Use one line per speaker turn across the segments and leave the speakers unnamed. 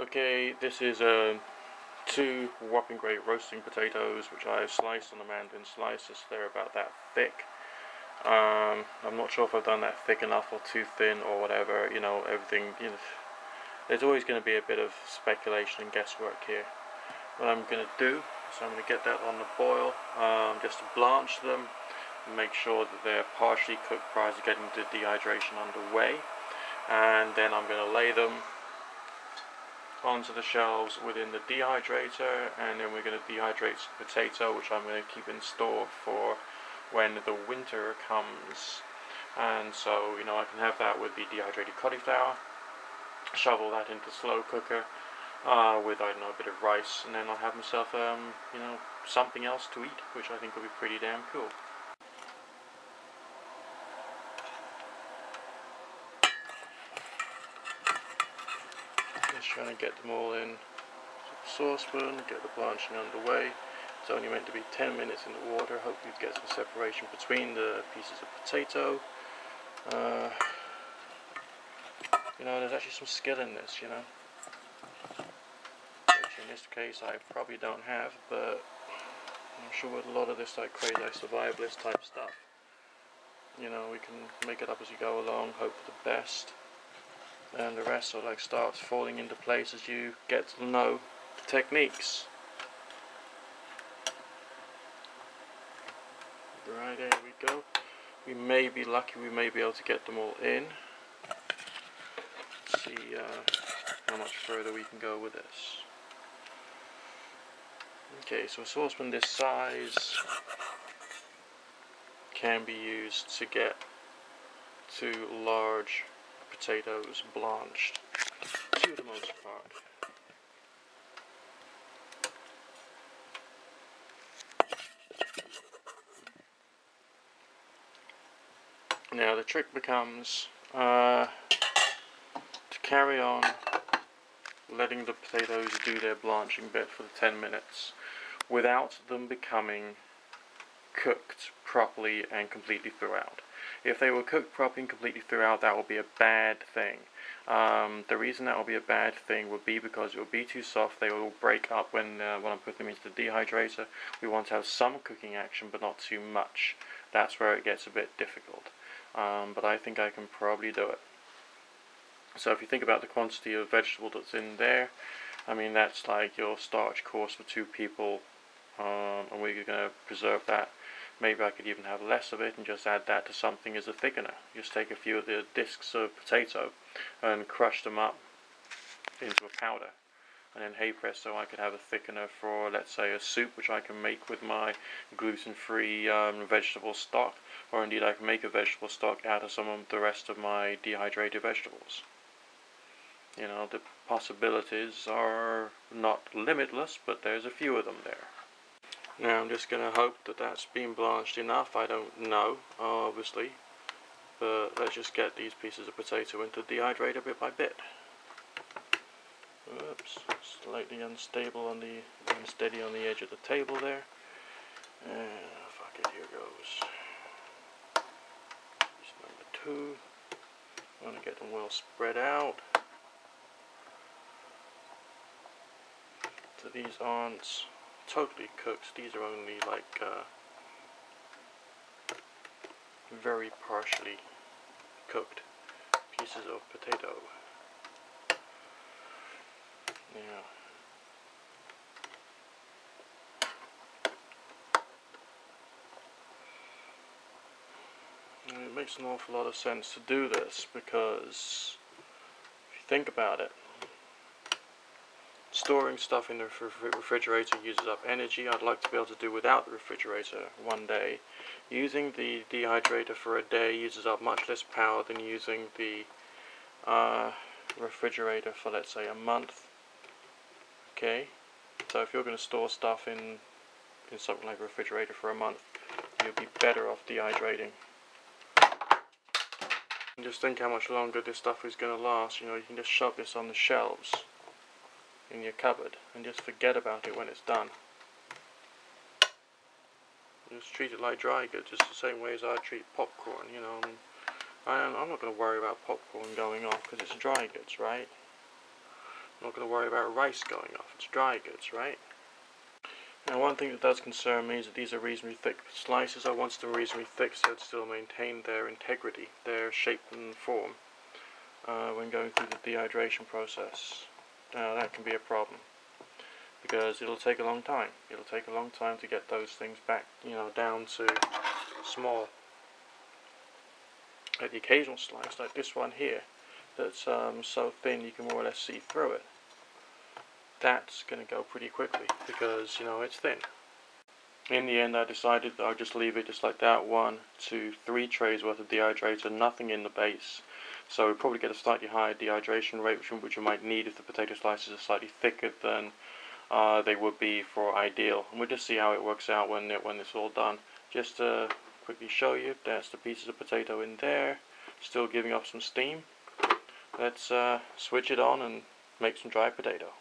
Okay, this is two whopping great roasting potatoes which I have sliced on the Mandarin slices. They're about that thick. I'm not sure if I've done that thick enough or too thin or whatever. You know, everything. You know, there's always going to be a bit of speculation and guesswork here. What I'm going to do is I'm going to get that on the boil, just to blanch them, and make sure that they're partially cooked prior to getting the dehydration underway, and then I'm going to lay them onto the shelves within the dehydrator, and then we're going to dehydrate some potato, which I'm going to keep in store for when the winter comes. And so, you know, I can have that with the dehydrated cauliflower, shovel that into slow cooker with, I don't know, a bit of rice, and then I'll have myself you know, something else to eat, which I think will be pretty damn cool. Just trying to get them all in the saucepan, get the blanching underway. It's only meant to be 10 minutes in the water. Hopefully you get some separation between the pieces of potato. You know, there's actually some skill in this, you know, which in this case I probably don't have, but I'm sure with a lot of this like crazy survivalist type stuff, you know, we can make it up as you go along, hope for the best, and the rest sort of like starts falling into place as you get to know the techniques. Right, there we go. We may be lucky, we may be able to get them all in. Let's see how much further we can go with this. Okay, so a saucepan this size can be used to get 2 large potatoes blanched, to the most part. Now the trick becomes to carry on letting the potatoes do their blanching bit for the 10 minutes without them becoming cooked properly and completely throughout. If they were cooked properly and completely throughout, that will be a bad thing. The reason that will be a bad thing would be because it will be too soft. They will break up when I'm putting them into the dehydrator. We want to have some cooking action, but not too much. That's where it gets a bit difficult. But I think I can probably do it. So if you think about the quantity of vegetable that's in there, I mean, that's like your starch course for 2 people, and we're going to preserve that. Maybe I could even have less of it and just add that to something as a thickener. Just take a few of the discs of potato and crush them up into a powder, and then hey presto, I could have a thickener for, let's say, a soup which I can make with my gluten-free vegetable stock, or indeed I can make a vegetable stock out of some of the rest of my dehydrated vegetables. You know, the possibilities are not limitless, but there's a few of them there. Now I'm just going to hope that that's been blanched enough. I don't know, obviously, but let's just get these pieces of potato into the dehydrator bit by bit. Oops, slightly unstable on the, unsteady on the edge of the table there. And fuck it, here goes. Piece number 2. I want to get them well spread out. So these aren't totally cooked. These are only like very partially cooked pieces of potato. Yeah. And it makes an awful lot of sense to do this because if you think about it, storing stuff in the refrigerator uses up energy. I'd like to be able to do without the refrigerator one day. Using the dehydrator for a day uses up much less power than using the refrigerator for, let's say, a month. Okay, so if you're going to store stuff in something like a refrigerator for a month, you'll be better off dehydrating. And just think how much longer this stuff is going to last. You know, you can just shove this on the shelves in your cupboard and just forget about it when it's done. Just treat it like dry goods, just the same way as I treat popcorn, you know. I'm not going to worry about popcorn going off because it's dry goods, right? I'm not going to worry about rice going off. It's dry goods, right? Now, one thing that does concern me is that these are reasonably thick slices. I want them reasonably thick so it still maintain their integrity, their shape and form when going through the dehydration process. Now, that can be a problem because it'll take a long time. It'll take a long time to get those things back, down to small. The occasional slice, like this one here, that's so thin you can more or less see through it. That's going to go pretty quickly because, it's thin. In the end, I decided that I'll just leave it just like that, 1, 2, 3 trays worth of dehydrator, nothing in the base. So we'll probably get a slightly higher dehydration rate, which you might need if the potato slices are slightly thicker than they would be for ideal. And we'll just see how it works out when it's all done. Just to quickly show you, that's the pieces of potato in there, still giving off some steam. Let's switch it on and make some dry potato.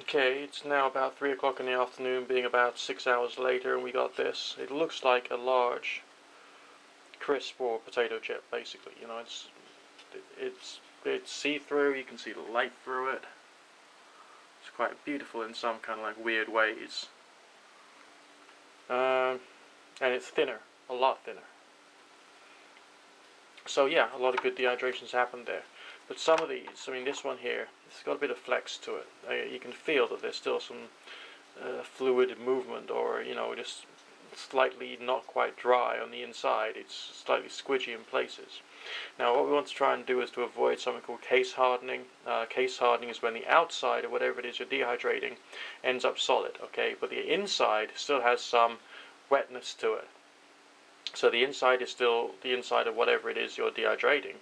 Okay, it's now about 3 o'clock in the afternoon, being about 6 hours later, and we got this. It looks like a large crisp or potato chip, basically. It's see-through. You can see the light through it. It's quite beautiful in some kind of like weird ways. And it's thinner, a lot thinner. So yeah, a lot of good dehydrations happened there. But some of these, this one here, it's got a bit of flex to it. You can feel that there's still some fluid movement, or just slightly not quite dry on the inside. It's slightly squidgy in places. Now what we want to try and do is to avoid something called case hardening. Case hardening is when the outside of whatever it is you're dehydrating ends up solid, okay, but the inside still has some wetness to it. So the inside is still, the inside of whatever it is you're dehydrating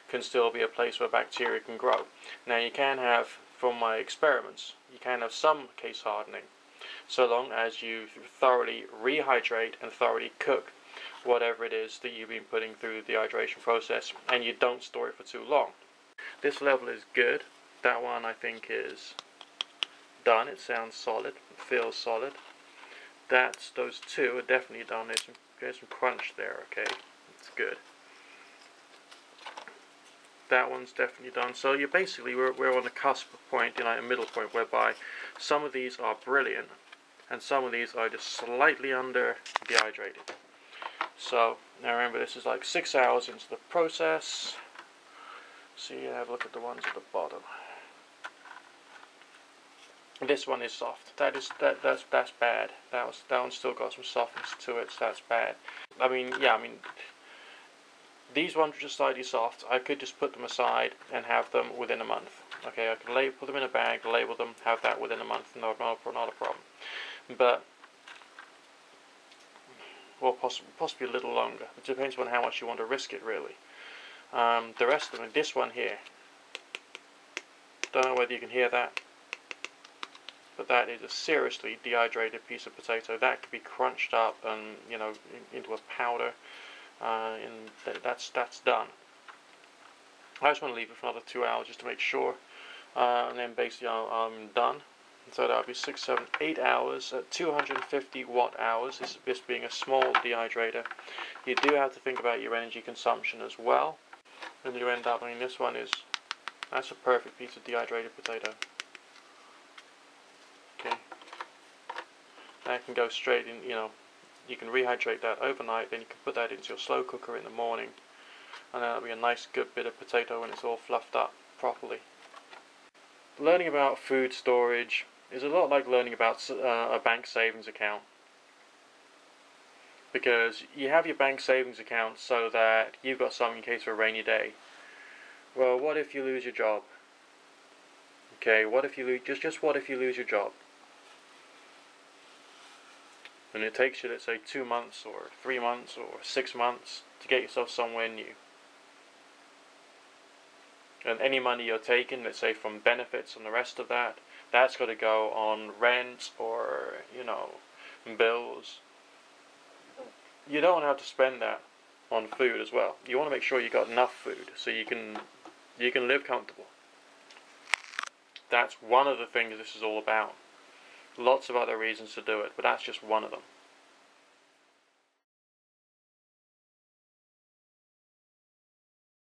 can still be a place where bacteria can grow. Now you can have, from my experiments, you can have some case hardening, so long as you thoroughly rehydrate and thoroughly cook whatever it is that you've been putting through the dehydration process, and you don't store it for too long. This level is good. That one I think is done. It sounds solid, it feels solid. Those two are definitely done. There's some crunch there, okay? It's good. That one's definitely done. So you basically, we're on the cusp point, a middle point, whereby some of these are brilliant and some of these are just slightly under dehydrated. So now remember, this is like 6 hours into the process. So you have a look at the ones at the bottom. This one is soft. That's bad. That one's still got some softness to it, so that's bad. These ones are just slightly soft. I could just put them aside and have them within a month. Okay, I could put them in a bag, label them, have that within a month. Not a problem. But, well, possibly a little longer. It depends on how much you want to risk it, really. The rest of them, this one here, don't know whether you can hear that, but that is a seriously dehydrated piece of potato. That could be crunched up and, into a powder. And that's done. I just want to leave it for another 2 hours just to make sure, and then basically I'm done. So that'll be 6, 7, 8 hours at 250 watt hours. This being a small dehydrator. You do have to think about your energy consumption as well, and you end up. This one that's a perfect piece of dehydrated potato. Okay, that can go straight in. You can rehydrate that overnight, then you can put that into your slow cooker in the morning, and that'll be a nice good bit of potato when it's all fluffed up properly. Learning about food storage is a lot like learning about a bank savings account, because you have your bank savings account so that you've got something in case of a rainy day. Well, what if you lose your job? Okay, what if you lose, just what if you lose your job? And it takes you, let's say, 2 months or 3 months or 6 months to get yourself somewhere new. And any money you're taking, let's say from benefits and the rest of that, that's got to go on rent or, bills. You don't have to spend that on food as well. You want to make sure you got enough food so you can live comfortable. That's one of the things this is all about. Lots of other reasons to do it, but that's just one of them.